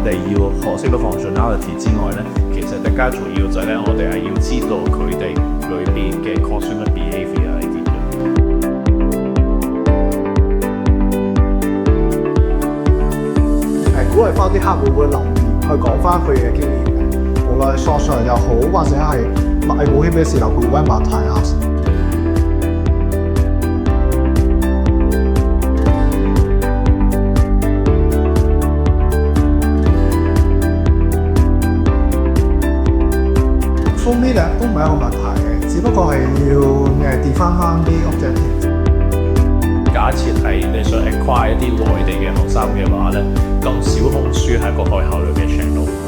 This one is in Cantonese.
哋要學識到 functionality 之外咧，其實更加重要就係咧，我哋係要知道佢哋裏邊嘅 consumer behaviour 係點樣。鼓勵翻啲客戶會留言去講翻佢嘅經驗嘅，無論係索償又好，或者係買保險嘅時候，佢會問題啊。封呢兩都唔係一個問題嘅，只不過係要define翻啲 objective。假設係你想 acquire 一啲內地嘅學生嘅話咧，咁小紅書係一個可以考慮嘅 channel。